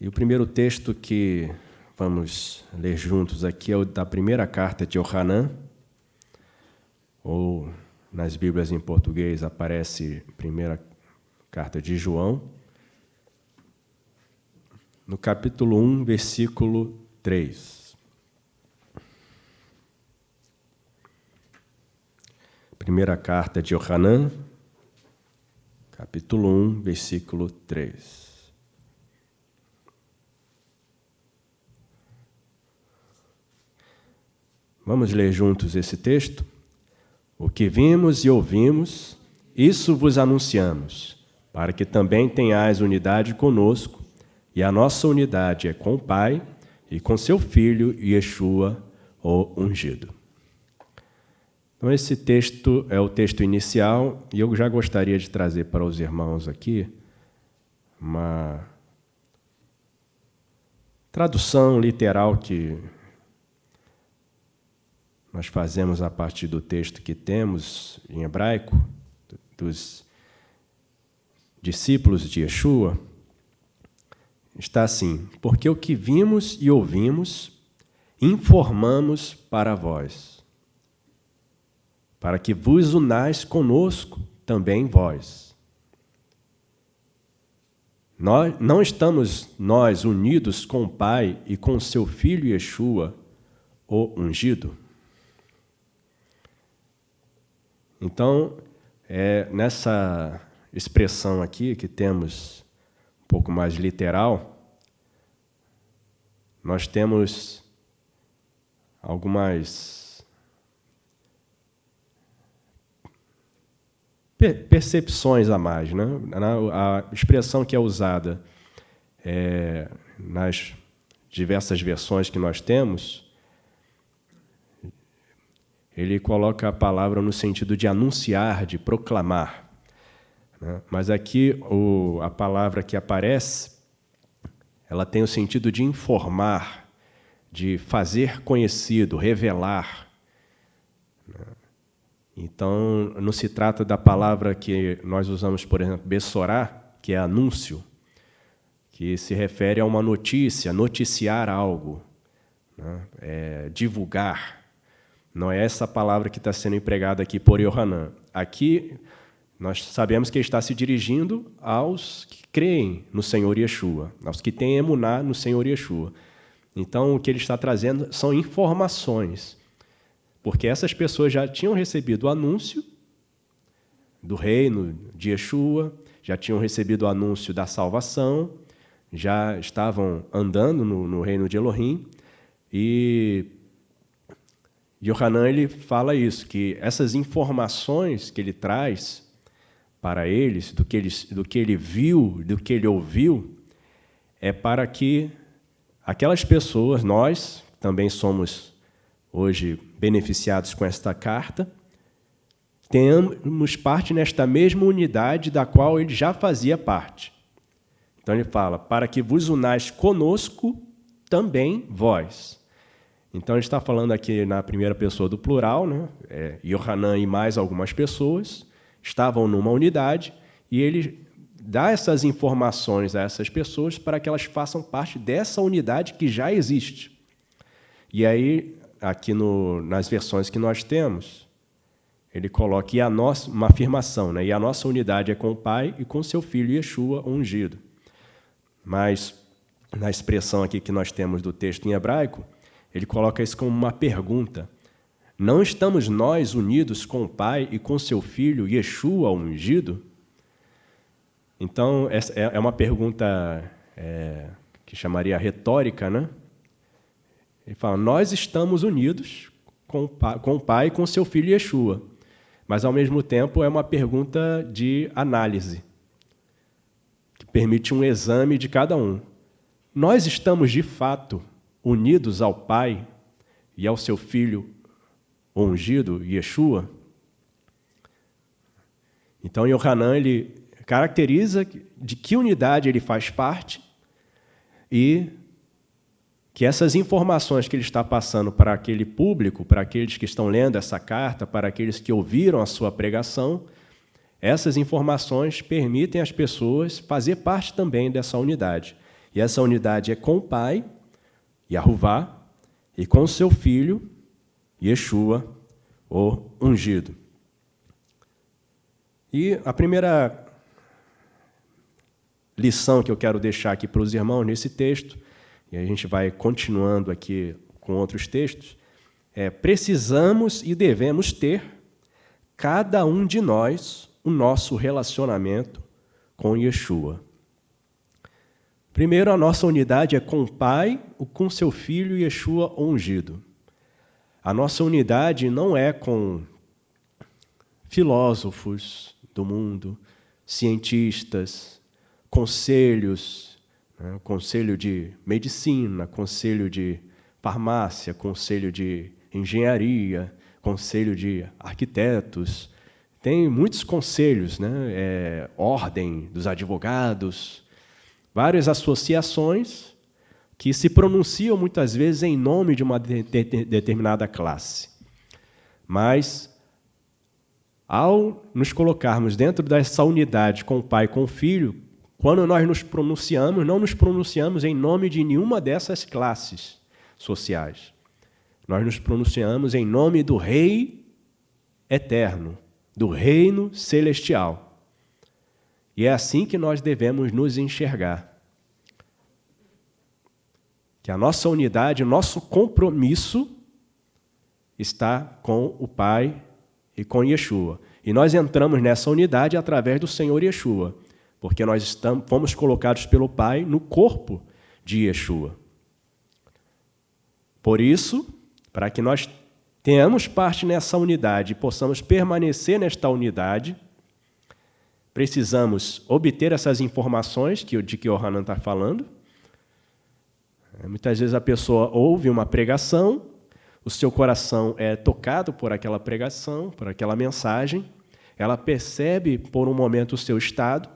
E o primeiro texto que vamos ler juntos aqui é o da primeira carta de Yohanan, ou nas Bíblias em português aparece primeira carta de João, no capítulo 1, versículo 3. Primeira carta de Yohanan, capítulo 1, versículo 3. Vamos ler juntos esse texto? O que vimos e ouvimos, isso vos anunciamos, para que também tenhais unidade conosco, e a nossa unidade é com o Pai e com seu Filho, Yeshua, o ungido. Então, esse texto é o texto inicial, e eu já gostaria de trazer para os irmãos aqui uma tradução literal que nós fazemos a partir do texto que temos em hebraico, dos discípulos de Yeshua. Está assim: porque o que vimos e ouvimos, informamos para vós, para que vos unais conosco também vós. Não estamos nós unidos com o Pai e com seu Filho Yeshua, o ungido? Então, nessa expressão aqui, que temos um pouco mais literal, nós temos algumas percepções a mais, né? A expressão que é usada nas diversas versões que nós temos, ele coloca a palavra no sentido de anunciar, de proclamar, né? Mas aqui a palavra que aparece, ela tem o sentido de informar, de fazer conhecido, revelar, né? Então, não se trata da palavra que nós usamos, por exemplo, bessorá, que é anúncio, que se refere a uma notícia, noticiar algo, né? Divulgar. Não é essa palavra que está sendo empregada aqui por Yohanan. Aqui, nós sabemos que ele está se dirigindo aos que creem no Senhor Yeshua, aos que têm emuná no Senhor Yeshua. Então, o que ele está trazendo são informações, porque essas pessoas já tinham recebido o anúncio do reino de Yeshua, já tinham recebido o anúncio da salvação, já estavam andando no reino de Elohim, e Yohanan, ele fala isso, que essas informações que ele traz para eles, do que ele viu, do que ele ouviu, é para que aquelas pessoas, nós também somos hoje beneficiados com esta carta, tenhamos parte nesta mesma unidade da qual ele já fazia parte. Então ele fala, para que vos unais conosco também vós. Então, ele está falando aqui na primeira pessoa do plural, né? Yohanan e mais algumas pessoas estavam numa unidade, e ele dá essas informações a essas pessoas para que elas façam parte dessa unidade que já existe. E aí, aqui nas versões que nós temos, ele coloca uma afirmação, né? E a nossa unidade é com o Pai e com seu Filho Yeshua, o ungido. Mas, na expressão aqui que nós temos do texto em hebraico, ele coloca isso como uma pergunta. Não estamos nós unidos com o Pai e com seu Filho, Yeshua, o ungido? Então, essa é uma pergunta que chamaria retórica, né? Ele fala, nós estamos unidos com o Pai e com seu Filho, Yeshua. Mas, ao mesmo tempo, é uma pergunta de análise, que permite um exame de cada um. Nós estamos, de fato, unidos ao Pai e ao seu Filho ungido, Yeshua? Então, Yohanan, ele caracteriza de que unidade ele faz parte e que essas informações que ele está passando para aquele público, para aqueles que estão lendo essa carta, para aqueles que ouviram a sua pregação, essas informações permitem às pessoas fazer parte também dessa unidade. E essa unidade é com o Pai, Yahová, e com o seu Filho, Yeshua, o ungido. E a primeira lição que eu quero deixar aqui para os irmãos nesse texto, e a gente vai continuando aqui com outros textos, precisamos e devemos ter, cada um de nós, o nosso relacionamento com Yeshua. Primeiro, a nossa unidade é com o Pai, com seu Filho, Yeshua ungido. A nossa unidade não é com filósofos do mundo, cientistas, conselhos, né? Conselho de medicina, conselho de farmácia, conselho de engenharia, conselho de arquitetos. Tem muitos conselhos, né? Ordem dos advogados, várias associações que se pronunciam muitas vezes em nome de uma determinada classe. Mas, ao nos colocarmos dentro dessa unidade com o Pai e com o Filho, quando nós nos pronunciamos, não nos pronunciamos em nome de nenhuma dessas classes sociais. Nós nos pronunciamos em nome do Rei eterno, do reino celestial. E é assim que nós devemos nos enxergar. Que a nossa unidade, o nosso compromisso está com o Pai e com Yeshua. E nós entramos nessa unidade através do Senhor Yeshua, porque nós fomos colocados pelo Pai no corpo de Yeshua. Por isso, para que nós tenhamos parte nessa unidade e possamos permanecer nesta unidade, precisamos obter essas informações de que o Hanan está falando. Muitas vezes a pessoa ouve uma pregação, o seu coração é tocado por aquela pregação, por aquela mensagem, ela percebe por um momento o seu estado,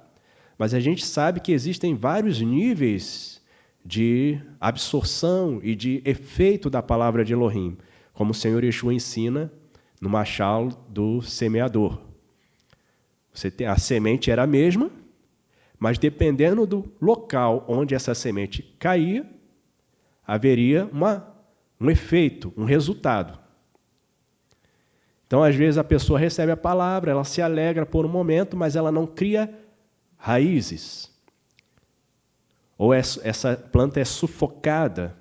mas a gente sabe que existem vários níveis de absorção e de efeito da palavra de Elohim, como o Senhor Yeshua ensina no machal do semeador. A semente era a mesma, mas dependendo do local onde essa semente caía, haveria um efeito, um resultado. Então, às vezes, a pessoa recebe a palavra, ela se alegra por um momento, mas ela não cria raízes. Ou essa planta é sufocada.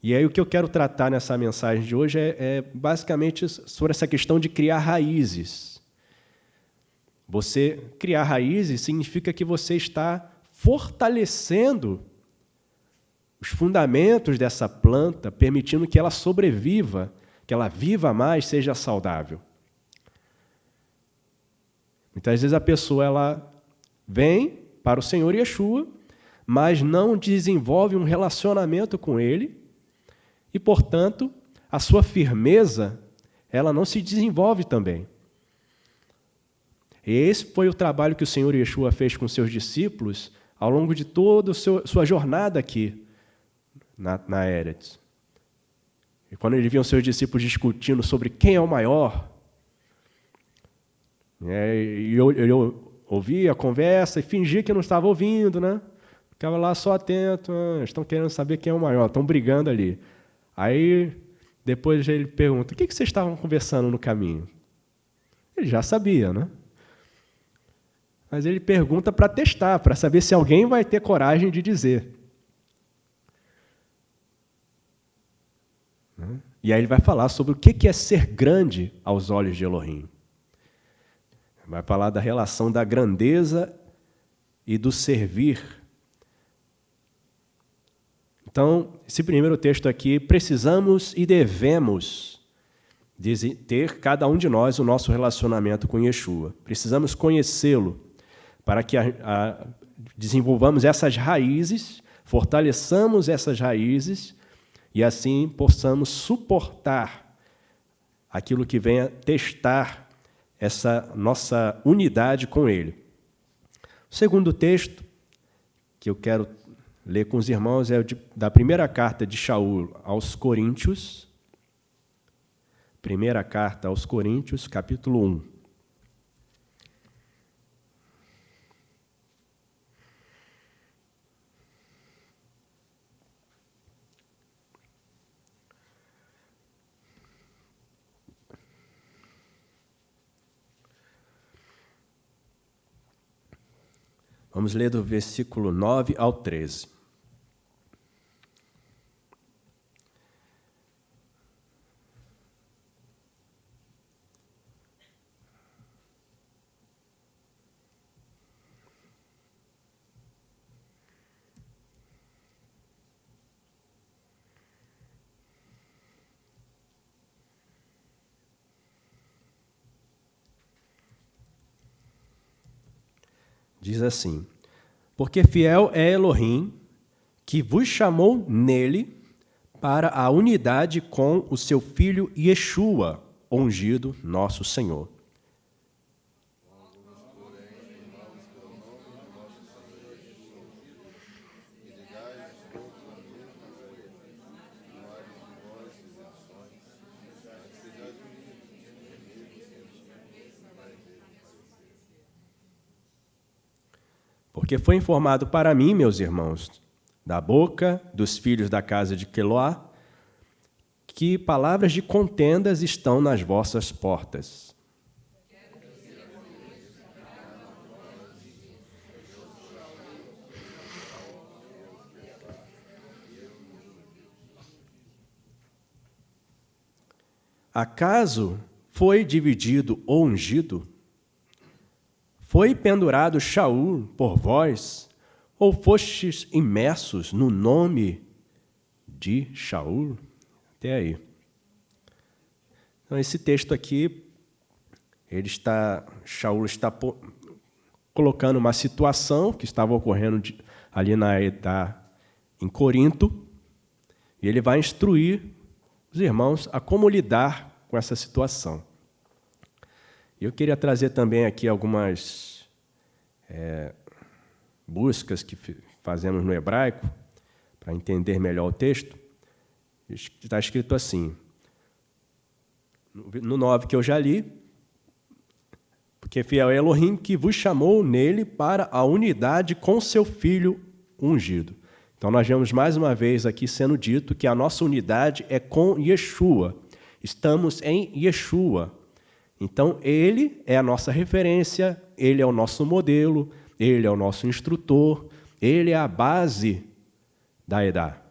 E aí o que eu quero tratar nessa mensagem de hoje é basicamente sobre essa questão de criar raízes. Você criar raízes significa que você está fortalecendo os fundamentos dessa planta, permitindo que ela sobreviva, que ela viva mais, seja saudável. Muitas vezes a pessoa ela vem para o Senhor Yeshua, mas não desenvolve um relacionamento com Ele e, portanto, a sua firmeza ela não se desenvolve também. E esse foi o trabalho que o Senhor Yeshua fez com seus discípulos ao longo de toda a sua jornada aqui na Eretz. E quando ele via os seus discípulos discutindo sobre quem é o maior, e eu ouvia a conversa e fingia que não estava ouvindo, né? Ficava lá só atento, estão querendo saber quem é o maior, estão brigando ali. Aí, depois ele pergunta, o que vocês estavam conversando no caminho? Ele já sabia, né? Mas ele pergunta para testar, para saber se alguém vai ter coragem de dizer. E aí ele vai falar sobre o que é ser grande aos olhos de Elohim. Vai falar da relação da grandeza e do servir. Então, esse primeiro texto aqui, precisamos e devemos ter, cada um de nós, o nosso relacionamento com Yeshua. Precisamos conhecê-lo para que desenvolvamos essas raízes, fortaleçamos essas raízes e assim possamos suportar aquilo que venha testar essa nossa unidade com Ele. O segundo texto que eu quero ler com os irmãos é da primeira carta de Shaul aos Coríntios. Primeira carta aos Coríntios, capítulo 1. Vamos ler do versículo 9 ao 13. Diz assim: porque fiel é Elohim, que vos chamou nele para a unidade com o seu Filho Yeshua, ungido nosso Senhor. Porque foi informado para mim, meus irmãos, da boca dos filhos da casa de Queloá, que palavras de contendas estão nas vossas portas. Acaso foi dividido ou ungido? Foi pendurado Shaul por vós, ou fostes imersos no nome de Shaul? Até aí. Então, esse texto aqui, Shaul está colocando uma situação que estava ocorrendo ali em Corinto, e ele vai instruir os irmãos a como lidar com essa situação. Eu queria trazer também aqui algumas buscas que fazemos no hebraico, para entender melhor o texto. Está escrito assim, no 9 que eu já li, porque fiel é Elohim que vos chamou nele para a unidade com seu Filho ungido. Então, nós vemos mais uma vez aqui sendo dito que a nossa unidade é com Yeshua. Estamos em Yeshua. Então, ele é a nossa referência, ele é o nosso modelo, ele é o nosso instrutor, ele é a base da Edá.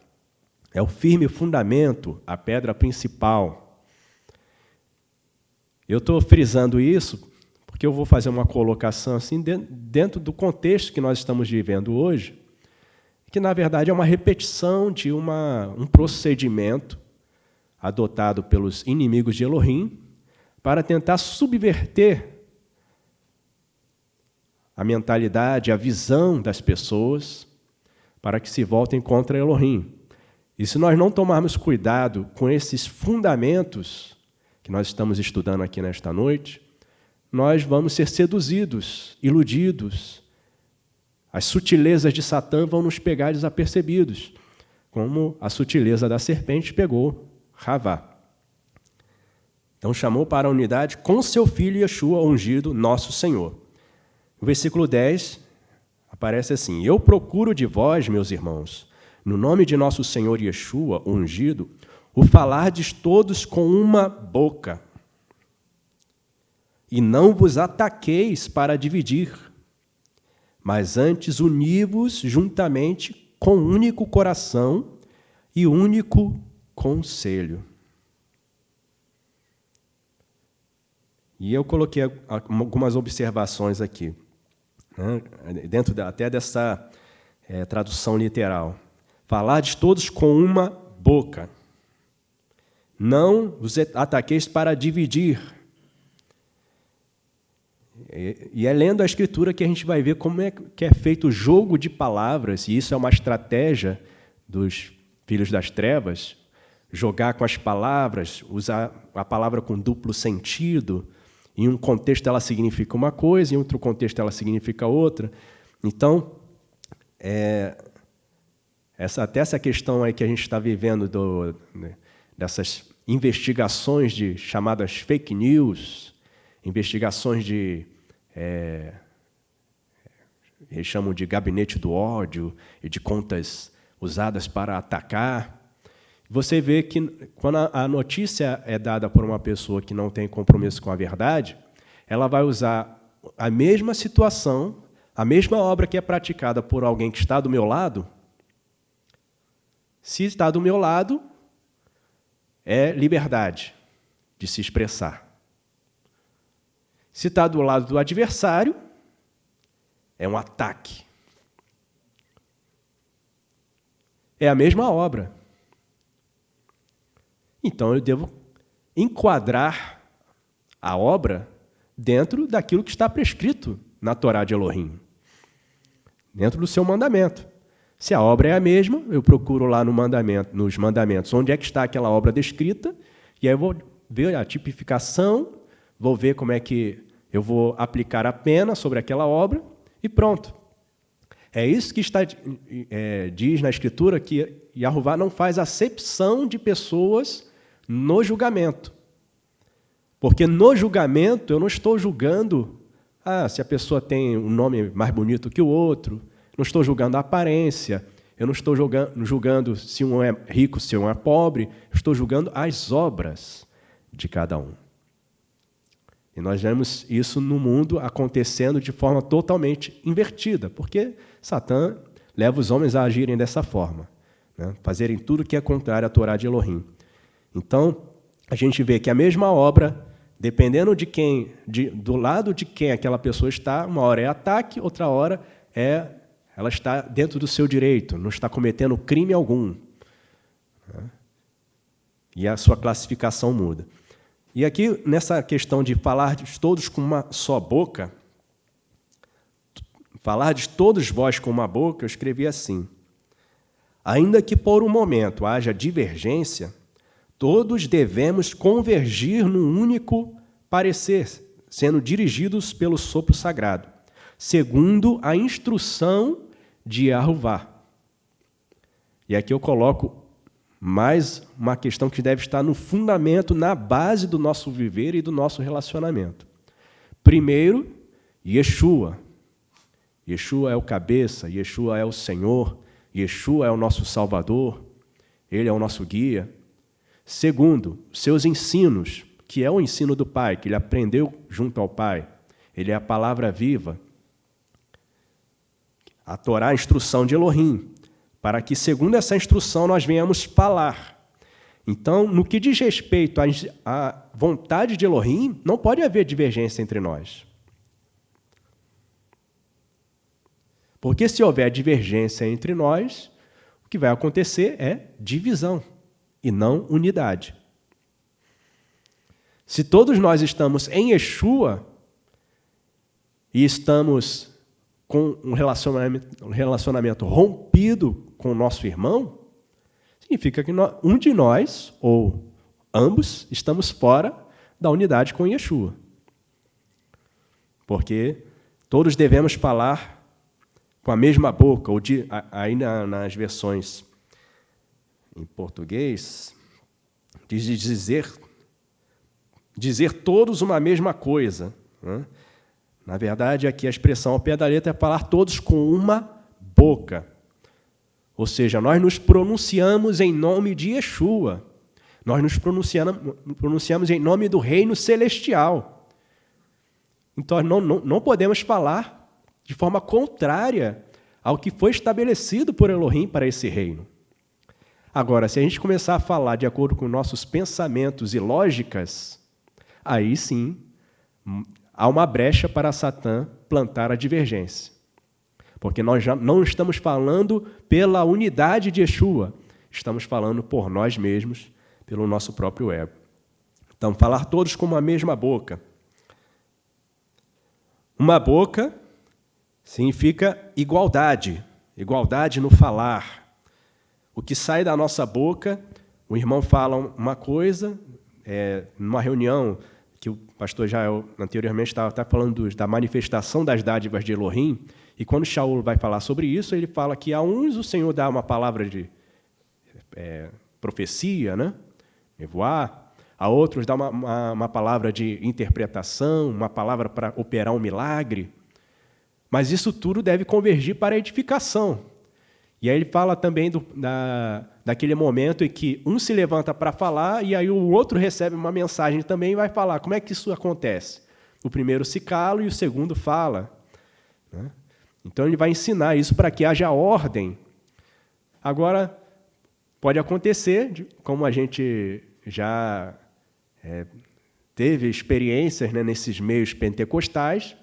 É o firme fundamento, a pedra principal. Eu estou frisando isso porque eu vou fazer uma colocação assim dentro do contexto que nós estamos vivendo hoje, que, na verdade, é uma repetição de um procedimento adotado pelos inimigos de Elohim para tentar subverter a mentalidade, a visão das pessoas, para que se voltem contra Elohim. E se nós não tomarmos cuidado com esses fundamentos que nós estamos estudando aqui nesta noite, nós vamos ser seduzidos, iludidos. As sutilezas de Satã vão nos pegar desapercebidos, como a sutileza da serpente pegou Ravá. Então, chamou para a unidade com seu Filho Yeshua, ungido, nosso Senhor. O versículo 10 aparece assim: eu procuro de vós, meus irmãos, no nome de nosso Senhor Yeshua, ungido, o falardes todos com uma boca, e não vos ataqueis para dividir, mas antes uni-vos juntamente com único coração e único conselho. E eu coloquei algumas observações aqui, né, dentro até dessa tradução literal. Falardes todos com uma boca. Não vos ataqueis para dividir. E é lendo a Escritura que a gente vai ver como é que é feito o jogo de palavras, e isso é uma estratégia dos filhos das trevas, jogar com as palavras, usar a palavra com duplo sentido. Em um contexto ela significa uma coisa, em outro contexto ela significa outra. Então, até essa questão aí que a gente está vivendo dessas investigações chamadas fake news, investigações eles chamam de gabinete do ódio e de contas usadas para atacar. Você vê que, quando a notícia é dada por uma pessoa que não tem compromisso com a verdade, ela vai usar a mesma situação, a mesma obra que é praticada por alguém que está do meu lado, se está do meu lado, é liberdade de se expressar. Se está do lado do adversário, é um ataque. É a mesma obra. Então, eu devo enquadrar a obra dentro daquilo que está prescrito na Torá de Elohim, dentro do seu mandamento. Se a obra é a mesma, eu procuro lá nos mandamentos onde é que está aquela obra descrita, e aí eu vou ver a tipificação, vou ver como é que eu vou aplicar a pena sobre aquela obra, e pronto. É isso que diz na Escritura, que Yahová não faz acepção de pessoas no julgamento. Porque no julgamento eu não estou julgando se a pessoa tem um nome mais bonito que o outro, não estou julgando a aparência, eu não estou julgando se um é rico, se um é pobre, eu estou julgando as obras de cada um. E nós vemos isso no mundo acontecendo de forma totalmente invertida, porque Satã leva os homens a agirem dessa forma, né? Fazerem tudo que é contrário à Torá de Elohim. Então, a gente vê que a mesma obra, dependendo do lado de quem aquela pessoa está, uma hora é ataque, outra hora ela está dentro do seu direito, não está cometendo crime algum, né? E a sua classificação muda. E aqui, nessa questão de falar de todos com uma só boca, falar de todos vós com uma boca, eu escrevi assim: ainda que por um momento haja divergência, todos devemos convergir num único parecer, sendo dirigidos pelo sopro sagrado, segundo a instrução de Yahová. E aqui eu coloco mais uma questão que deve estar no fundamento, na base do nosso viver e do nosso relacionamento. Primeiro, Yeshua. Yeshua é o cabeça, Yeshua é o Senhor, Yeshua é o nosso Salvador, Ele é o nosso guia. Segundo, seus ensinos, que é o ensino do Pai, que ele aprendeu junto ao Pai. Ele é a palavra viva. A Torá, a instrução de Elohim, para que, segundo essa instrução, nós venhamos falar. Então, no que diz respeito à vontade de Elohim, não pode haver divergência entre nós. Porque se houver divergência entre nós, o que vai acontecer é divisão e não unidade. Se todos nós estamos em Yeshua e estamos com um relacionamento rompido com o nosso irmão, significa que um de nós, ou ambos, estamos fora da unidade com Yeshua. Porque todos devemos falar com a mesma boca, ou aí nas versões em português, diz dizer todos uma mesma coisa, né? Na verdade, aqui a expressão ao pé da letra é falar todos com uma boca. Ou seja, nós nos pronunciamos em nome de Yeshua. Nós nos pronunciamos em nome do reino celestial. Então, não podemos falar de forma contrária ao que foi estabelecido por Elohim para esse reino. Agora, se a gente começar a falar de acordo com nossos pensamentos e lógicas, aí sim há uma brecha para Satã plantar a divergência. Porque nós já não estamos falando pela unidade de Yeshua, estamos falando por nós mesmos, pelo nosso próprio ego. Então, falar todos com uma mesma boca. Uma boca significa igualdade, igualdade no falar. O que sai da nossa boca, o irmão fala uma coisa, numa reunião, que o pastor Jael anteriormente estava falando da manifestação das dádivas de Elohim, e quando Shaul vai falar sobre isso, ele fala que a uns o Senhor dá uma palavra de profecia, né? Nevoar, a outros dá uma palavra de interpretação, uma palavra para operar um milagre, mas isso tudo deve convergir para a edificação. E aí ele fala também daquele momento em que um se levanta para falar e aí o outro recebe uma mensagem também e vai falar. Como é que isso acontece? O primeiro se cala e o segundo fala, né? Então, ele vai ensinar isso para que haja ordem. Agora, pode acontecer, como a gente já teve experiências, né, nesses meios pentecostais,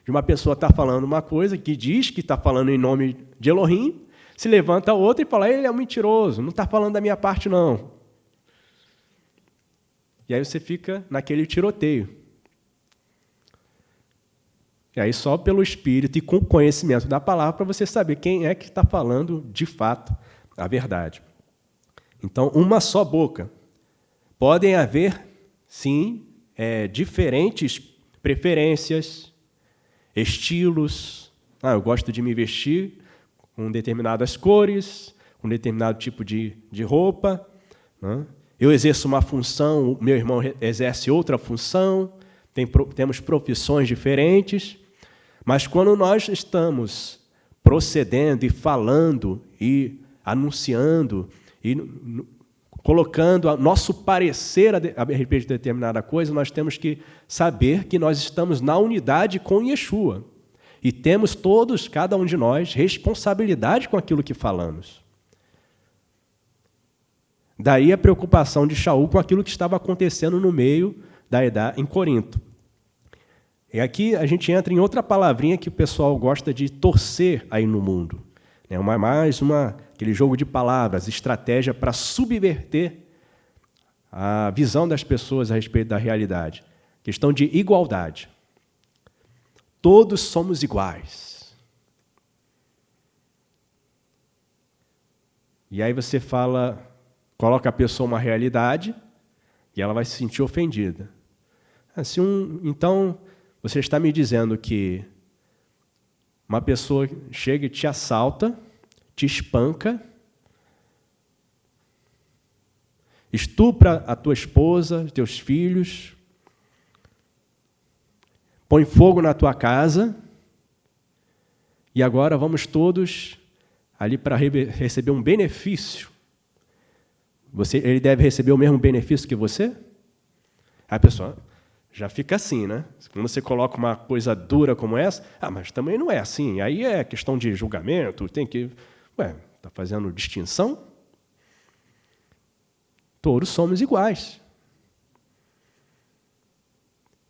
de uma pessoa estar falando uma coisa que diz que está falando em nome de Elohim, se levanta outra e fala, ele é um mentiroso, não está falando da minha parte, não. E aí você fica naquele tiroteio. E aí só pelo Espírito e com o conhecimento da palavra para você saber quem é que está falando de fato a verdade. Então, uma só boca. Podem haver, sim, diferentes preferências, estilos. Eu gosto de me vestir com determinadas cores, com determinado tipo de roupa. Né? Eu exerço uma função, o meu irmão exerce outra função, temos profissões diferentes, mas quando nós estamos procedendo e falando e anunciando e colocando o nosso parecer a respeito de determinada coisa, nós temos que saber que nós estamos na unidade com Yeshua. E temos todos, cada um de nós, responsabilidade com aquilo que falamos. Daí a preocupação de Shaul com aquilo que estava acontecendo no meio da idade em Corinto. E aqui a gente entra em outra palavrinha que o pessoal gosta de torcer aí no mundo. É aquele jogo de palavras, estratégia para subverter a visão das pessoas a respeito da realidade. Questão de igualdade. Todos somos iguais. E aí você coloca a pessoa uma realidade e ela vai se sentir ofendida. Então, você está me dizendo que uma pessoa chega e te assalta, te espanca, estupra a tua esposa, teus filhos, põe fogo na tua casa, e agora vamos todos ali para receber um benefício. Ele deve receber o mesmo benefício que você? A pessoa já fica assim, né? Quando você coloca uma coisa dura como essa, mas também não é assim. Aí é questão de julgamento, tem que... está fazendo distinção? Todos somos iguais.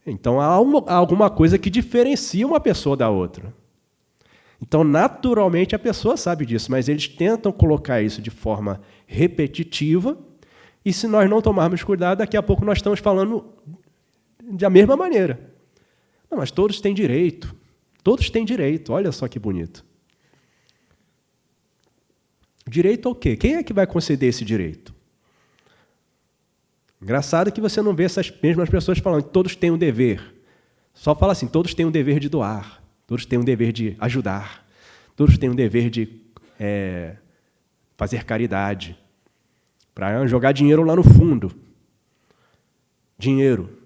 Então, há alguma coisa que diferencia uma pessoa da outra. Então, naturalmente, a pessoa sabe disso, mas eles tentam colocar isso de forma repetitiva, e se nós não tomarmos cuidado, daqui a pouco nós estamos falando da mesma maneira. Não, mas todos têm direito. Todos têm direito. Olha só que bonito. Direito ao quê? Quem é que vai conceder esse direito? Engraçado que você não vê essas mesmas pessoas falando que todos têm um dever. Só fala assim, todos têm um dever de doar, todos têm um dever de ajudar, todos têm um dever de fazer caridade, para jogar dinheiro lá no fundo. Dinheiro.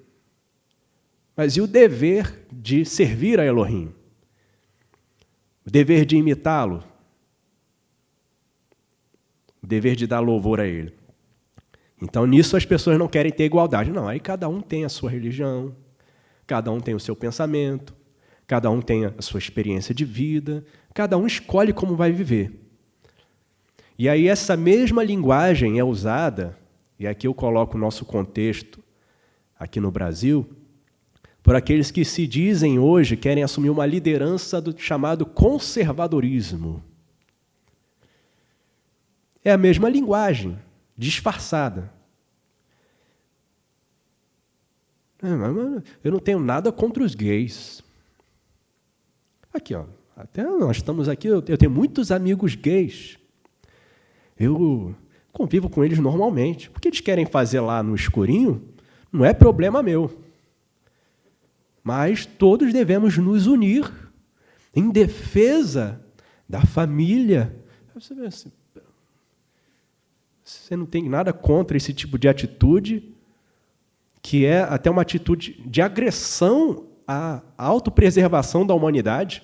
Mas e o dever de servir a Elohim? O dever de imitá-lo? O dever de dar louvor a ele? Então, nisso as pessoas não querem ter igualdade. Não, aí cada um tem a sua religião, cada um tem o seu pensamento, cada um tem a sua experiência de vida, cada um escolhe como vai viver. E aí essa mesma linguagem é usada, e aqui eu coloco o nosso contexto aqui no Brasil, por aqueles que se dizem hoje, querem assumir uma liderança do chamado conservadorismo. É a mesma linguagem, disfarçada. Eu não tenho nada contra os gays. Aqui, até nós estamos aqui, eu tenho muitos amigos gays. Eu convivo com eles normalmente. O que eles querem fazer lá no escurinho não é problema meu. Mas todos devemos nos unir em defesa da família. Você não tem nada contra esse tipo de atitude, que é até uma atitude de agressão à autopreservação da humanidade?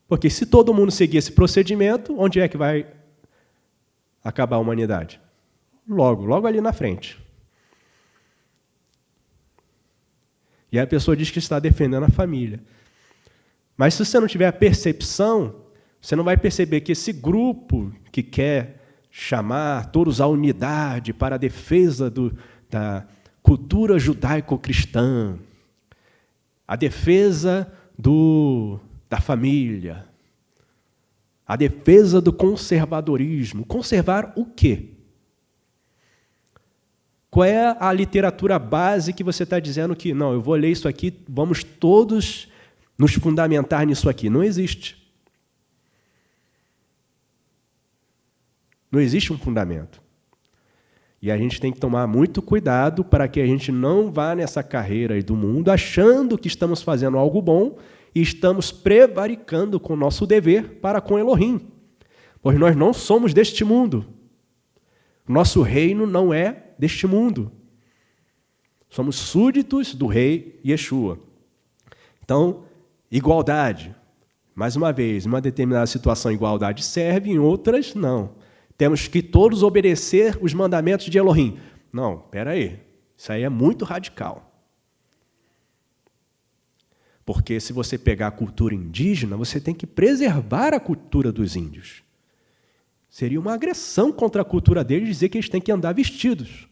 Porque se todo mundo seguir esse procedimento, onde é que vai acabar a humanidade? Logo ali na frente. E aí a pessoa diz que está defendendo a família. Mas se você não tiver a percepção, você não vai perceber que esse grupo que quer chamar todos à unidade para a defesa da cultura judaico-cristã, a defesa da família, a defesa do conservadorismo. Conservar o quê? Qual é a literatura base que você está dizendo que, não, eu vou ler isso aqui, vamos todos nos fundamentar nisso aqui? Não existe. Não existe um fundamento. E a gente tem que tomar muito cuidado para que a gente não vá nessa carreira aí do mundo achando que estamos fazendo algo bom e estamos prevaricando com o nosso dever para com Elohim. Pois nós não somos deste mundo. Nosso reino não é deste mundo. Somos súditos do rei Yeshua. Então, igualdade. Mais uma vez, em uma determinada situação, igualdade serve, em outras, não. Temos que todos obedecer os mandamentos de Elohim. Não, espera aí. Isso aí é muito radical. Porque se você pegar a cultura indígena, você tem que preservar a cultura dos índios. Seria uma agressão contra a cultura deles dizer que eles têm que andar vestidos.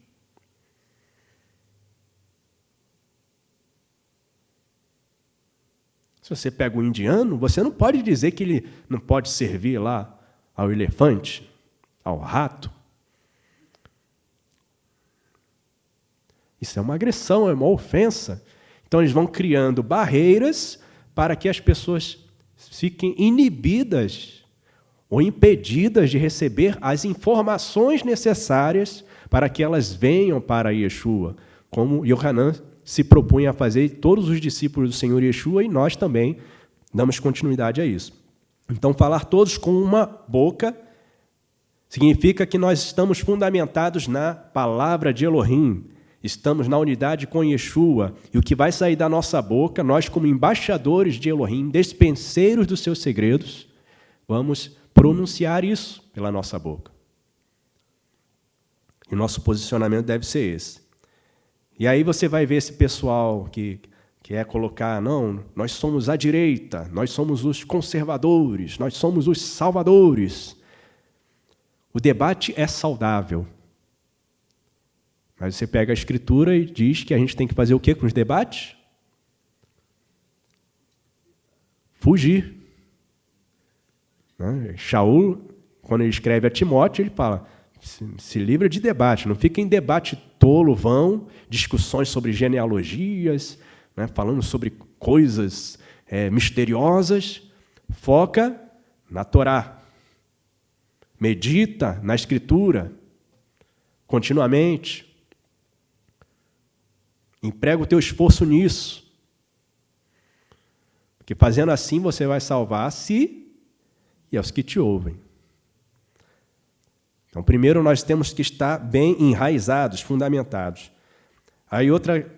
Se você pega o indiano, você não pode dizer que ele não pode servir lá ao elefante, ao rato. Isso é uma agressão, é uma ofensa. Então eles vão criando barreiras para que as pessoas fiquem inibidas ou impedidas de receber as informações necessárias para que elas venham para Yeshua, como Yohanan se propunha a fazer, todos os discípulos do Senhor Yeshua, e nós também damos continuidade a isso. Então, falar todos com uma boca significa que nós estamos fundamentados na palavra de Elohim, estamos na unidade com Yeshua, e o que vai sair da nossa boca, nós como embaixadores de Elohim, despenseiros dos seus segredos, vamos pronunciar isso pela nossa boca. E o nosso posicionamento deve ser esse. E aí você vai ver esse pessoal que quer colocar, não, nós somos a direita, nós somos os conservadores, nós somos os salvadores. O debate é saudável. Mas você pega a Escritura e diz que a gente tem que fazer o quê com os debates? Fugir. Shaul, quando ele escreve a Timóteo, ele fala, se livra de debate, não fica em debate tolo, vão, discussões sobre genealogias, falando sobre coisas misteriosas, foca na Torá. Medita na Escritura, continuamente. Emprega o teu esforço nisso. Porque fazendo assim você vai salvar a si e aos que te ouvem. Então, primeiro nós temos que estar bem enraizados, fundamentados. Aí outra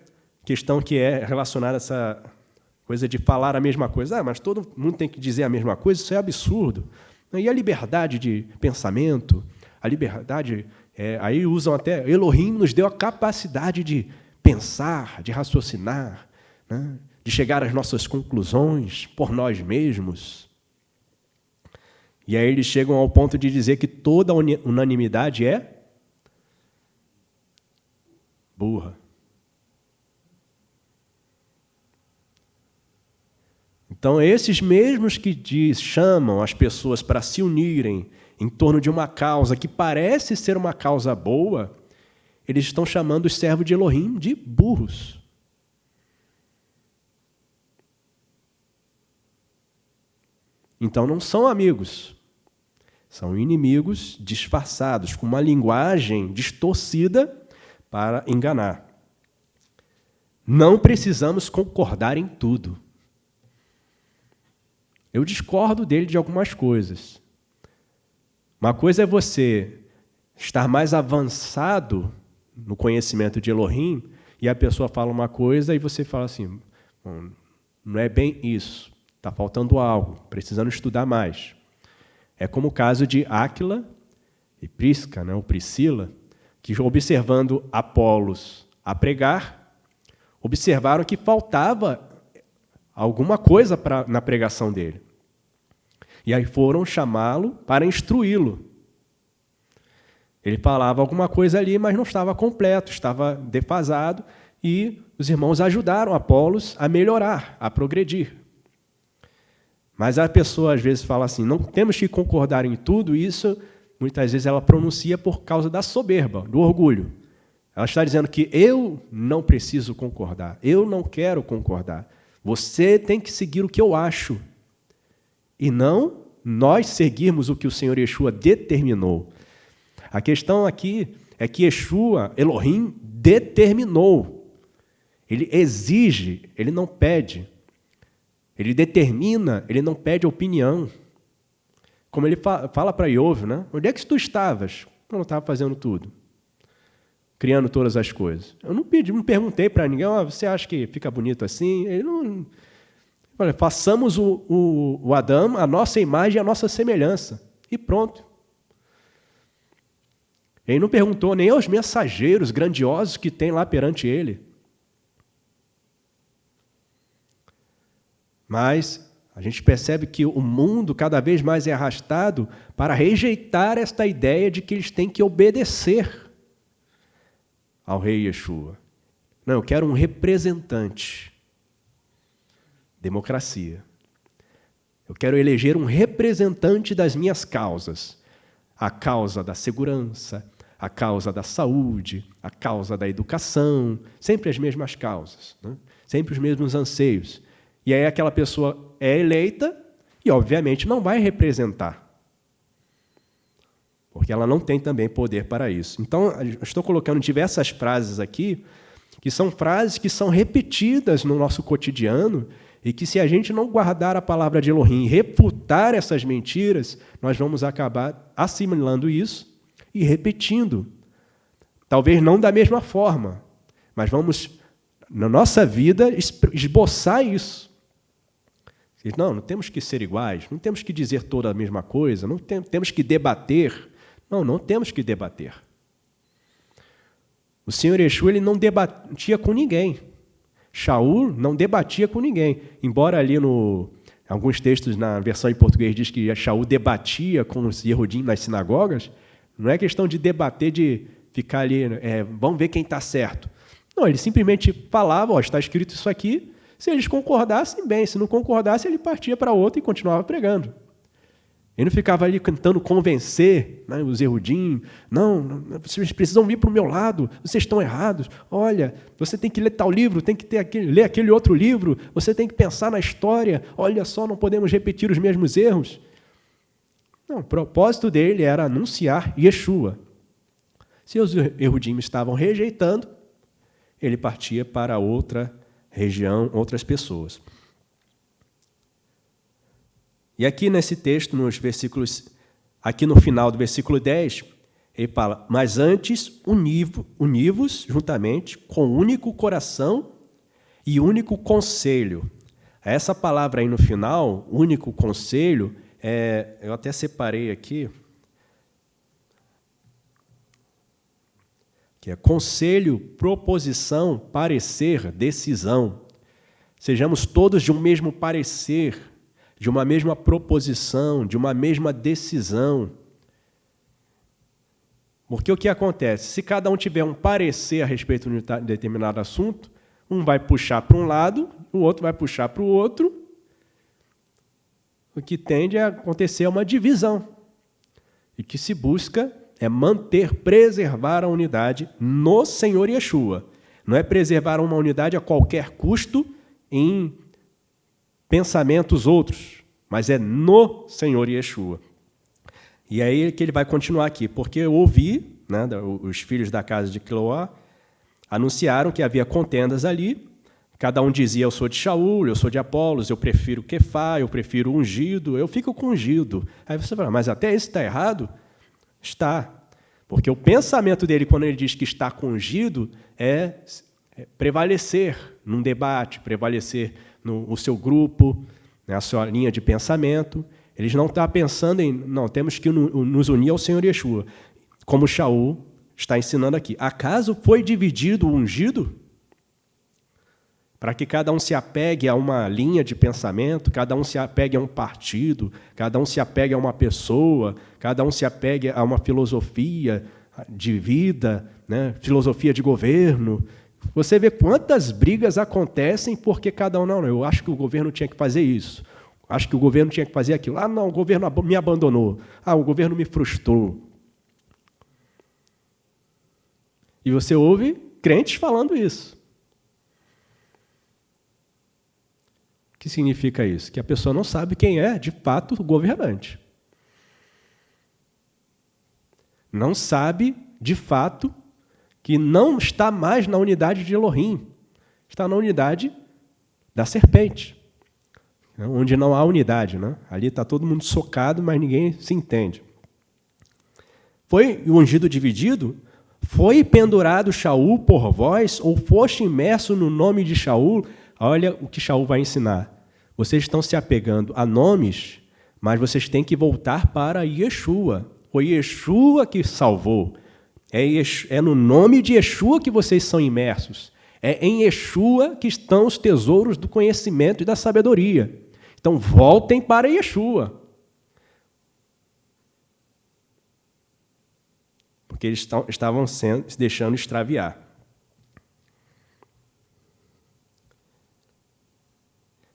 questão que é relacionada a essa coisa de falar a mesma coisa. Mas todo mundo tem que dizer a mesma coisa, isso é absurdo. E a liberdade de pensamento, a liberdade, aí usam até, Elohim nos deu a capacidade de pensar, de raciocinar, de chegar às nossas conclusões por nós mesmos. E aí eles chegam ao ponto de dizer que toda unanimidade é burra. Então, esses mesmos que chamam as pessoas para se unirem em torno de uma causa que parece ser uma causa boa, eles estão chamando os servos de Elohim de burros. Então, não são amigos, são inimigos disfarçados, com uma linguagem distorcida para enganar. Não precisamos concordar em tudo. Eu discordo dele de algumas coisas. Uma coisa é você estar mais avançado no conhecimento de Elohim e a pessoa fala uma coisa e você fala assim, não é bem isso, está faltando algo, precisando estudar mais. É como o caso de Áquila e Prisca, ou Priscila, que observando Apolos a pregar, observaram que faltava alguma coisa na pregação dele. E aí foram chamá-lo para instruí-lo. Ele falava alguma coisa ali, mas não estava completo, estava defasado, e os irmãos ajudaram Apolos a melhorar, a progredir. Mas a pessoa às vezes fala assim, não temos que concordar em tudo, e isso muitas vezes ela pronuncia por causa da soberba, do orgulho. Ela está dizendo que eu não preciso concordar, eu não quero concordar. Você tem que seguir o que eu acho. E não nós seguirmos o que o Senhor Yeshua determinou. A questão aqui é que Yeshua, Elohim, determinou. Ele exige, ele não pede. Ele determina, ele não pede opinião. Como ele fala para Iov, né? Onde é que tu estavas? Eu não estava fazendo tudo. Criando todas as coisas. Eu não perguntei para ninguém, você acha que fica bonito assim? Ele não... Olha, façamos o Adão, a nossa imagem, a nossa semelhança. E pronto. Ele não perguntou nem aos mensageiros grandiosos que tem lá perante ele. Mas a gente percebe que o mundo cada vez mais é arrastado para rejeitar esta ideia de que eles têm que obedecer ao rei Yeshua. Não, eu quero um representante. Democracia. Eu quero eleger um representante das minhas causas. A causa da segurança, a causa da saúde, a causa da educação, sempre as mesmas causas, né? Sempre os mesmos anseios. E aí aquela pessoa é eleita e, obviamente, não vai representar. Porque ela não tem também poder para isso. Então, eu estou colocando diversas frases aqui, que são frases que são repetidas no nosso cotidiano e que, se a gente não guardar a palavra de Elohim e refutar essas mentiras, nós vamos acabar assimilando isso e repetindo. Talvez não da mesma forma, mas vamos, na nossa vida, esboçar isso. Não temos que ser iguais, não temos que dizer toda a mesma coisa, não temos que debater. Não temos que debater. O Senhor Yeshua, ele não debatia com ninguém. Shaul não debatia com ninguém. Embora ali alguns textos na versão em português diz que Shaul debatia com os Yehudim nas sinagogas, não é questão de debater, de ficar ali, vamos ver quem está certo. Não, ele simplesmente falava, está escrito isso aqui, se eles concordassem, bem, se não concordassem, ele partia para outro e continuava pregando. Ele não ficava ali tentando convencer, né, os Yehudim, não, vocês precisam vir para o meu lado, vocês estão errados, olha, você tem que ler tal livro, tem que ler aquele outro livro, você tem que pensar na história, olha só, não podemos repetir os mesmos erros. Não, o propósito dele era anunciar Yeshua. Se os Yehudim estavam rejeitando, ele partia para outra região, outras pessoas. E aqui nesse texto, nos versículos, aqui no final do versículo 10, ele fala, mas antes univos juntamente com único coração e único conselho. Essa palavra aí no final, único conselho, eu até separei aqui, que é conselho, proposição, parecer, decisão. Sejamos todos de um mesmo parecer, de uma mesma proposição, de uma mesma decisão. Porque o que acontece? Se cada um tiver um parecer a respeito de um determinado assunto, um vai puxar para um lado, o outro vai puxar para o outro, o que tende a acontecer é uma divisão. E que se busca é manter, preservar a unidade no Senhor Yeshua. Não é preservar uma unidade a qualquer custo em pensamentos outros, mas é no Senhor Yeshua. E aí que ele vai continuar aqui, porque eu ouvi, né, os filhos da casa de Cloá anunciaram que havia contendas ali, cada um dizia, eu sou de Shaul, eu sou de Apolos, eu prefiro Kefá, eu prefiro ungido, eu fico com ungido. Aí você fala, mas até isso está errado? Está, porque o pensamento dele, quando ele diz que está com ungido, é prevalecer num debate, prevalecer no seu grupo, né, a sua linha de pensamento. Eles não estão pensando em, não, temos que nos unir ao Senhor Yeshua. Como Shaul está ensinando aqui. Acaso foi dividido o ungido? para que cada um se apegue a uma linha de pensamento, cada um se apegue a um partido, cada um se apegue a uma pessoa, cada um se apegue a uma filosofia de vida, né? Filosofia de governo. Você vê quantas brigas acontecem porque cada um, não, eu acho que o governo tinha que fazer isso, acho que o governo tinha que fazer aquilo. Ah, não, o governo me abandonou. Ah, o governo me frustrou. E você ouve crentes falando isso. O que significa isso? Que a pessoa não sabe quem é, de fato, o governante. Não sabe, de fato, que não está mais na unidade de Elohim. Está na unidade da serpente, onde não há unidade, né? Ali está todo mundo socado, mas ninguém se entende. Foi o ungido dividido? Foi pendurado Shaul por vós, ou foste imerso no nome de Shaul? Olha o que Shaul vai ensinar. Vocês estão se apegando a nomes, mas vocês têm que voltar para Yeshua. Foi Yeshua que salvou. É no nome de Yeshua que vocês são imersos. É em Yeshua que estão os tesouros do conhecimento e da sabedoria. Então, voltem para Yeshua. Porque eles estavam se deixando extraviar.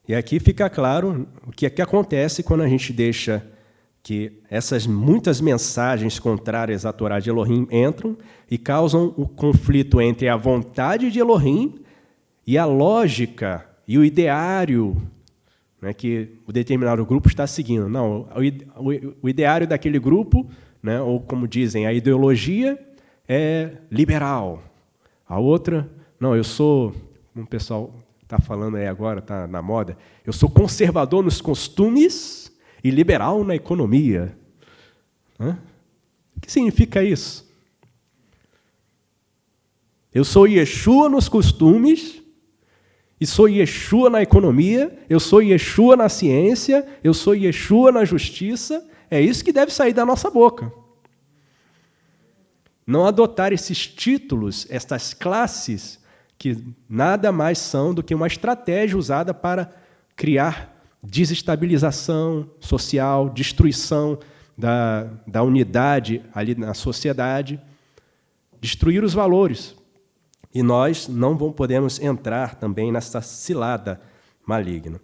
E aqui fica claro o que é que acontece quando a gente deixa que essas muitas mensagens contrárias à Torá de Elohim entram e causam o conflito entre a vontade de Elohim e a lógica e o ideário, né, que o determinado grupo está seguindo. Não, o ideário daquele grupo, né, ou como dizem, a ideologia é liberal. A outra, não, eu sou, como o pessoal está falando aí agora, está na moda, eu sou conservador nos costumes e liberal na economia. Hã? O que significa isso? Eu sou Yeshua nos costumes, e sou Yeshua na economia, eu sou Yeshua na ciência, eu sou Yeshua na justiça. É isso que deve sair da nossa boca. Não adotar esses títulos, estas classes, que nada mais são do que uma estratégia usada para criar desestabilização social, destruição da unidade ali na sociedade, destruir os valores. E nós não podemos entrar também nessa cilada maligna.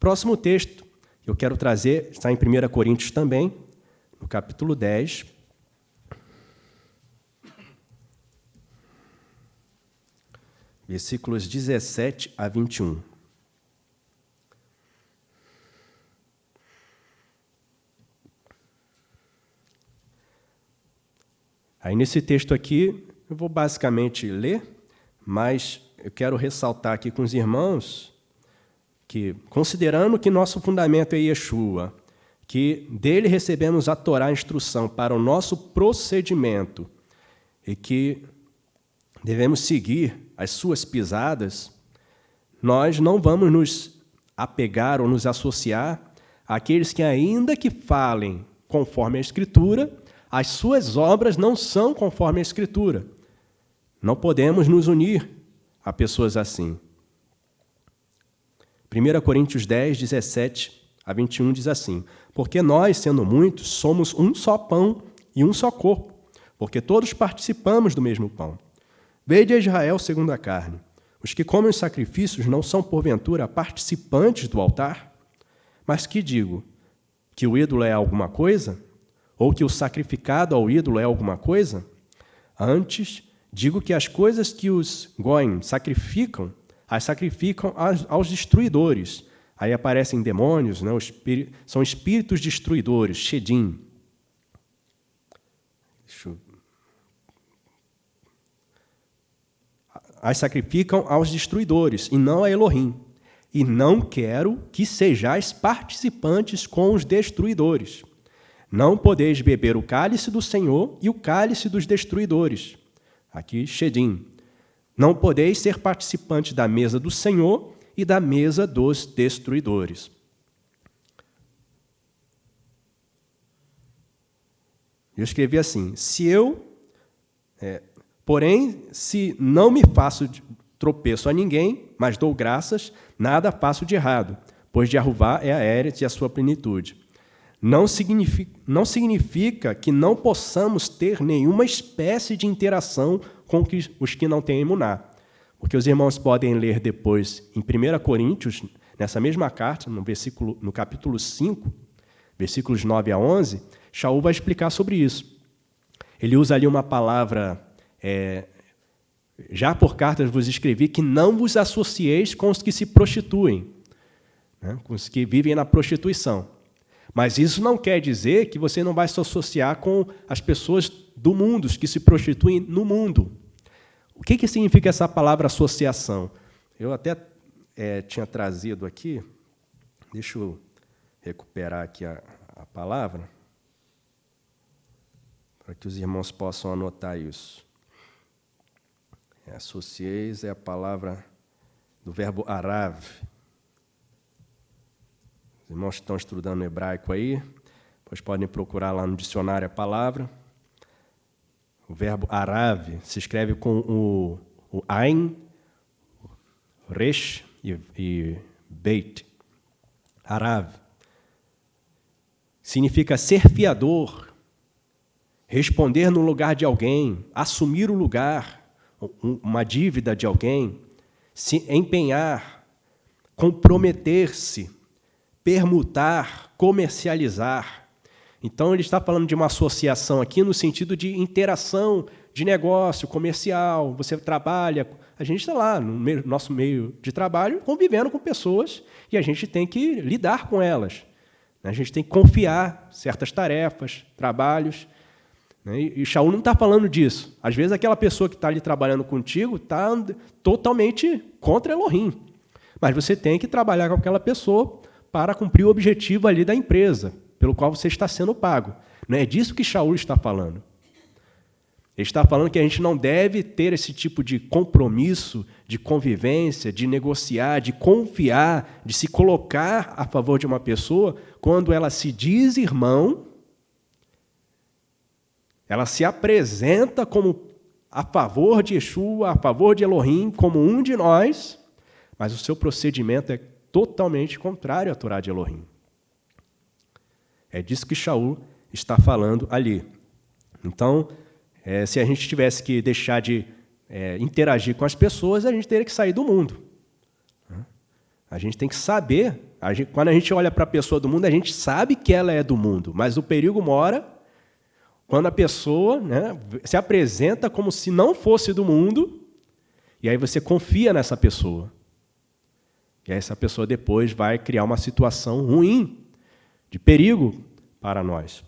Próximo texto que eu quero trazer está em 1 Coríntios também, no capítulo 10. Versículos 17 a 21. Aí, nesse texto aqui, eu vou basicamente ler, mas eu quero ressaltar aqui com os irmãos que, considerando que nosso fundamento é Yeshua, que dele recebemos a Torá, a instrução para o nosso procedimento, e que devemos seguir as suas pisadas, nós não vamos nos apegar ou nos associar àqueles que, ainda que falem conforme a Escritura, as suas obras não são conforme a Escritura. Não podemos nos unir a pessoas assim. 1 Coríntios 10, 17 a 21 diz assim: porque nós, sendo muitos, somos um só pão e um só corpo, porque todos participamos do mesmo pão. Vede a Israel segundo a carne. Os que comem os sacrifícios não são, porventura, participantes do altar? Mas que digo? Que o ídolo é alguma coisa? Ou que o sacrificado ao ídolo é alguma coisa? Antes, digo que as coisas que os goim sacrificam, as sacrificam aos destruidores. Aí aparecem demônios, né? São espíritos destruidores, shedim. As sacrificam aos destruidores, e não a Elohim. E não quero que sejais participantes com os destruidores. Não podeis beber o cálice do Senhor e o cálice dos destruidores. Aqui, shedim. Não podeis ser participantes da mesa do Senhor e da mesa dos destruidores. Eu escrevi assim: porém, se não me faço tropeço a ninguém, mas dou graças, nada faço de errado, pois de Jeová é a Eretz e a sua plenitude. Não significa que não possamos ter nenhuma espécie de interação com os que não têm emuná. Porque os irmãos podem ler depois, em 1 Coríntios, nessa mesma carta, no capítulo 5, versículos 9 a 11, Shaul vai explicar sobre isso. Ele usa ali uma palavra, já por cartas vos escrevi, que não vos associeis com os que se prostituem, né, com os que vivem na prostituição. Mas isso não quer dizer que você não vai se associar com as pessoas do mundo, os que se prostituem no mundo. O que significa essa palavra associação? Eu até tinha trazido aqui, deixa eu recuperar aqui a palavra, para que os irmãos possam anotar isso. Associeis é a palavra do verbo arav. Os irmãos que estão estudando hebraico aí, pois podem procurar lá no dicionário a palavra. O verbo arav se escreve com o ain, resh e beit. Arav significa ser fiador, responder no lugar de alguém, assumir o lugar, uma dívida de alguém, se empenhar, comprometer-se, permutar, comercializar. Então, ele está falando de uma associação aqui no sentido de interação, de negócio, comercial. Você trabalha, a gente está lá no nosso meio de trabalho, convivendo com pessoas, e a gente tem que lidar com elas. A gente tem que confiar certas tarefas, trabalhos. E Shaul não está falando disso. Às vezes, aquela pessoa que está ali trabalhando contigo está totalmente contra Elohim. Mas você tem que trabalhar com aquela pessoa para cumprir o objetivo ali da empresa, pelo qual você está sendo pago. Não é disso que Shaul está falando. Ele está falando que a gente não deve ter esse tipo de compromisso, de convivência, de negociar, de confiar, de se colocar a favor de uma pessoa quando ela se diz irmão, ela se apresenta como a favor de Yeshua, a favor de Elohim, como um de nós, mas o seu procedimento é totalmente contrário à Torá de Elohim. É disso que Shaul está falando ali. Então, se a gente tivesse que deixar de interagir com as pessoas, a gente teria que sair do mundo. A gente tem que saber, quando a gente olha para a pessoa do mundo, a gente sabe que ela é do mundo, mas o perigo mora quando a pessoa, né, se apresenta como se não fosse do mundo, e aí você confia nessa pessoa. E aí essa pessoa depois vai criar uma situação ruim, de perigo para nós.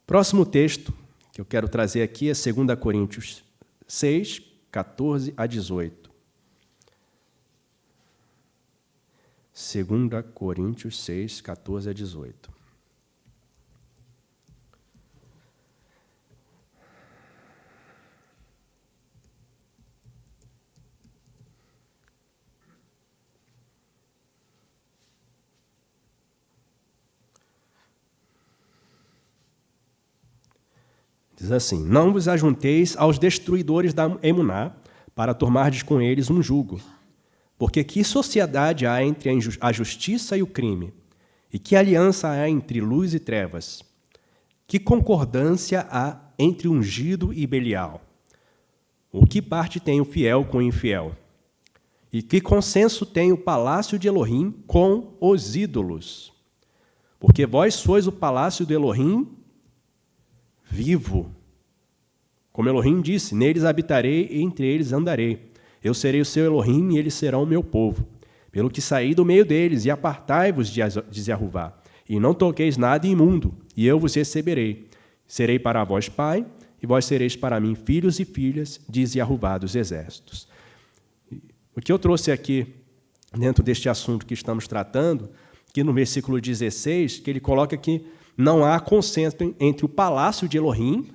Próximo texto que eu quero trazer aqui é 2 Coríntios 6, 14 a 18. 2 Coríntios 6, 14 a 18. Diz assim: não vos ajunteis aos destruidores da emuná, para tomardes com eles um jugo. Porque que sociedade há entre a justiça e o crime? E que aliança há entre luz e trevas? Que concordância há entre ungido e Belial? O que parte tem o fiel com o infiel? E que consenso tem o palácio de Elohim com os ídolos? Porque vós sois o palácio de Elohim vivo. Como Elohim disse, neles habitarei e entre eles andarei. Eu serei o seu Elohim e eles serão o meu povo. Pelo que saí do meio deles e apartai-vos de Jeová. E não toqueis nada imundo, e eu vos receberei. Serei para vós pai, e vós sereis para mim filhos e filhas, diz Jeová dos exércitos. O que eu trouxe aqui, dentro deste assunto que estamos tratando, que no versículo 16, que ele coloca que não há consenso entre o palácio de Elohim,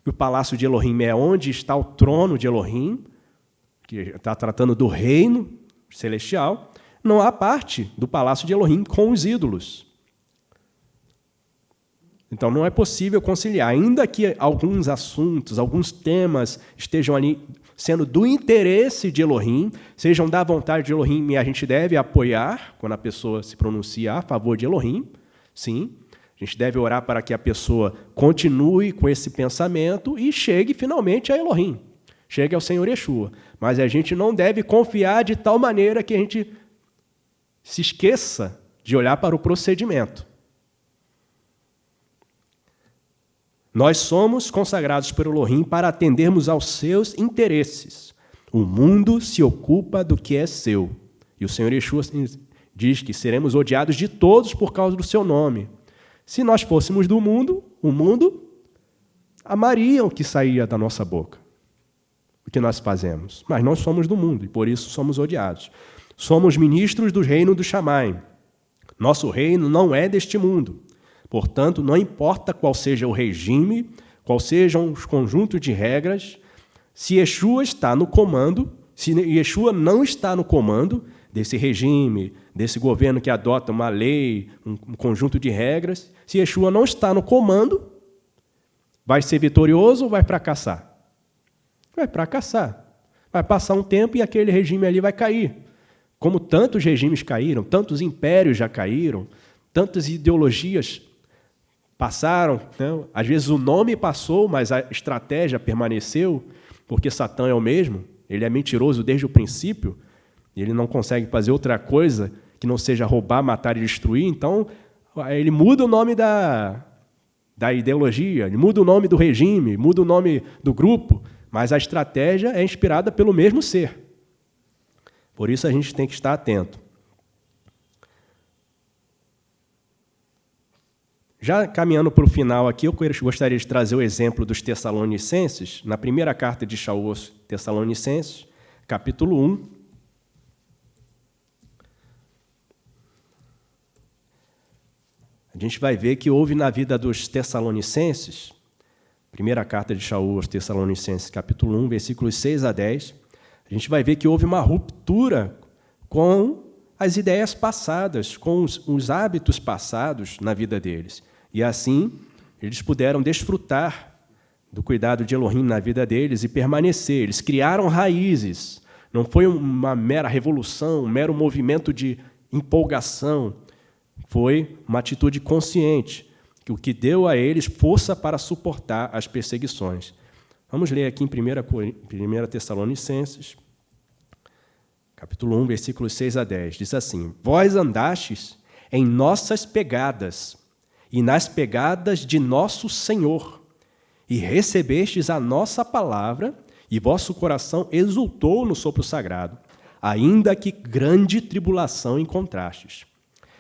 e o palácio de Elohim é onde está o trono de Elohim, que está tratando do reino celestial, não há parte do palácio de Elohim com os ídolos. Então, não é possível conciliar. Ainda que alguns assuntos, alguns temas estejam ali sendo do interesse de Elohim, sejam da vontade de Elohim, e a gente deve apoiar quando a pessoa se pronuncia a favor de Elohim, sim. A gente deve orar para que a pessoa continue com esse pensamento e chegue finalmente a Elohim, chegue ao Senhor Yeshua. Mas a gente não deve confiar de tal maneira que a gente se esqueça de olhar para o procedimento. Nós somos consagrados por Elohim para atendermos aos seus interesses. O mundo se ocupa do que é seu. E o Senhor Yeshua diz que seremos odiados de todos por causa do seu nome. Se nós fôssemos do mundo, o mundo amaria o que saía da nossa boca, o que nós fazemos. Mas nós somos do mundo e por isso somos odiados. Somos ministros do reino do Shammai. Nosso reino não é deste mundo. Portanto, não importa qual seja o regime, qual sejam os conjuntos de regras, se Yeshua está no comando, se Yeshua não está no comando desse regime, desse governo que adota uma lei, um conjunto de regras, se Yeshua não está no comando, vai ser vitorioso ou vai fracassar? Vai fracassar. Vai passar um tempo e aquele regime ali vai cair. Como tantos regimes caíram, tantos impérios já caíram, tantas ideologias passaram, né? Às vezes o nome passou, mas a estratégia permaneceu, porque Satã é o mesmo, ele é mentiroso desde o princípio, ele não consegue fazer outra coisa que não seja roubar, matar e destruir, então ele muda o nome da ideologia, ele muda o nome do regime, muda o nome do grupo, mas a estratégia é inspirada pelo mesmo ser. Por isso a gente tem que estar atento. Já caminhando para o final aqui, eu gostaria de trazer o exemplo dos Tessalonicenses, na primeira carta de Shaul aos Tessalonicenses, capítulo 1. A gente vai ver que houve na vida dos Tessalonicenses, primeira carta de Shaul aos Tessalonicenses, capítulo 1, versículos 6 a 10, a gente vai ver que houve uma ruptura com as ideias passadas, com os hábitos passados na vida deles. E assim, eles puderam desfrutar do cuidado de Elohim na vida deles e permanecer. Eles criaram raízes. Não foi uma mera revolução, um mero movimento de empolgação. Foi uma atitude consciente, o que deu a eles força para suportar as perseguições. Vamos ler aqui em 1 Tessalonicenses, capítulo 1, versículos 6 a 10. Diz assim: Vós andastes em nossas pegadas e nas pegadas de nosso Senhor, e recebestes a nossa palavra, e vosso coração exultou no sopro sagrado, ainda que grande tribulação encontrastes.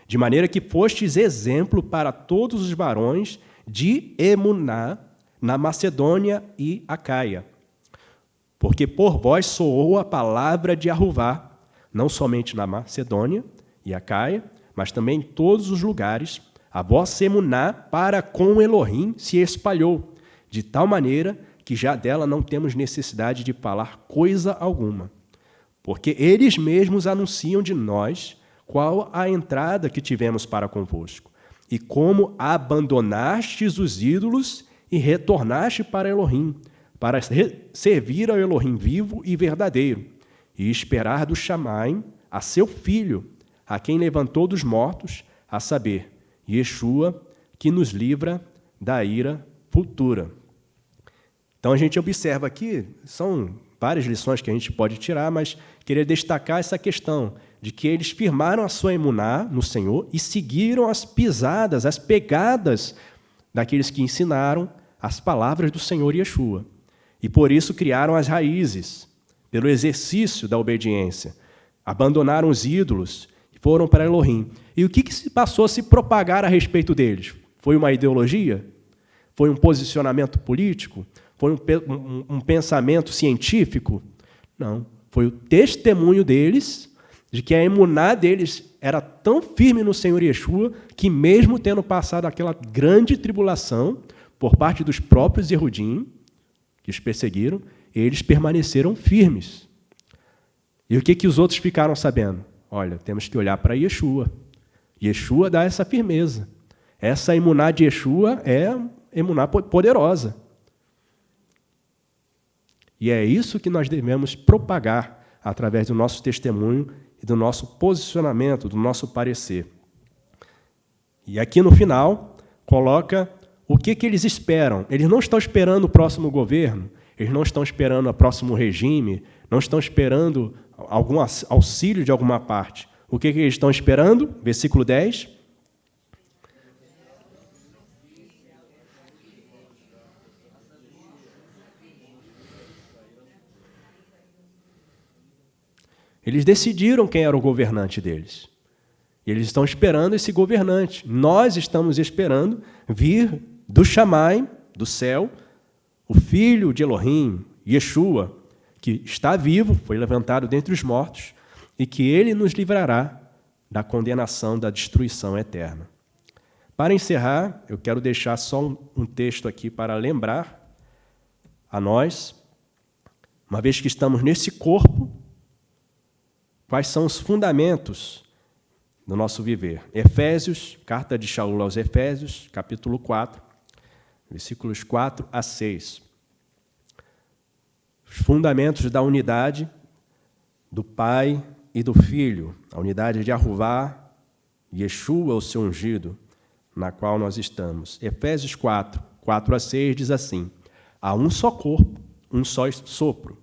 De maneira que fostes exemplo para todos os varões de Emuná na Macedônia e Acaia. Porque por vós soou a palavra de Arruvá, não somente na Macedônia e Acaia, mas também em todos os lugares, a vossa emuná para com Elohim se espalhou, de tal maneira que já dela não temos necessidade de falar coisa alguma. Porque eles mesmos anunciam de nós qual a entrada que tivemos para convosco, e como abandonastes os ídolos e retornaste para Elohim, para servir ao Elohim vivo e verdadeiro, e esperar do Shammai a seu Filho, a quem levantou dos mortos, a saber, Yeshua, que nos livra da ira futura. Então a gente observa aqui, são várias lições que a gente pode tirar, mas queria destacar essa questão de que eles firmaram a sua emuná no Senhor e seguiram as pisadas, as pegadas daqueles que ensinaram as palavras do Senhor Yeshua. E por isso criaram as raízes, pelo exercício da obediência. Abandonaram os ídolos e foram para Elohim. E o que se passou a se propagar a respeito deles? Foi uma ideologia? Foi um posicionamento político? Foi um pensamento científico? Não. Foi o testemunho deles de que a emuná deles era tão firme no Senhor Yeshua que, mesmo tendo passado aquela grande tribulação por parte dos próprios Yehudim, que os perseguiram, eles permaneceram firmes. E o que os outros ficaram sabendo? Olha, temos que olhar para Yeshua. Yeshua dá essa firmeza. Essa emuná de Yeshua é emuná poderosa. E é isso que nós devemos propagar através do nosso testemunho e do nosso posicionamento, do nosso parecer. E aqui no final, coloca o que eles esperam. Eles não estão esperando o próximo governo, eles não estão esperando o próximo regime, não estão esperando algum auxílio de alguma parte. O que eles estão esperando? Versículo 10. Eles decidiram quem era o governante deles. E eles estão esperando esse governante. Nós estamos esperando vir do Shammai, do céu, o filho de Elohim, Yeshua, que está vivo, foi levantado dentre os mortos, e que ele nos livrará da condenação, da destruição eterna. Para encerrar, eu quero deixar só um texto aqui para lembrar a nós, uma vez que estamos nesse corpo, quais são os fundamentos do nosso viver. Efésios, carta de Shaul aos Efésios, capítulo 4, versículos 4 a 6. Os fundamentos da unidade do Pai e do Filho, a unidade de Arruvá, Yeshua, o seu ungido, na qual nós estamos. Efésios 4, 4 a 6 diz assim: há um só corpo, um só sopro,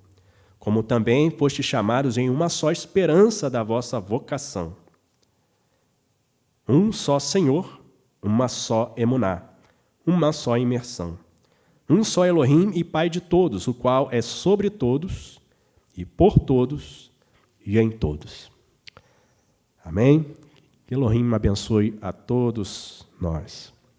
como também fostes chamados em uma só esperança da vossa vocação. Um só Senhor, uma só emuná, uma só imersão. Um só Elohim e Pai de todos, o qual é sobre todos, e por todos, e em todos. Amém? Que Elohim abençoe a todos nós.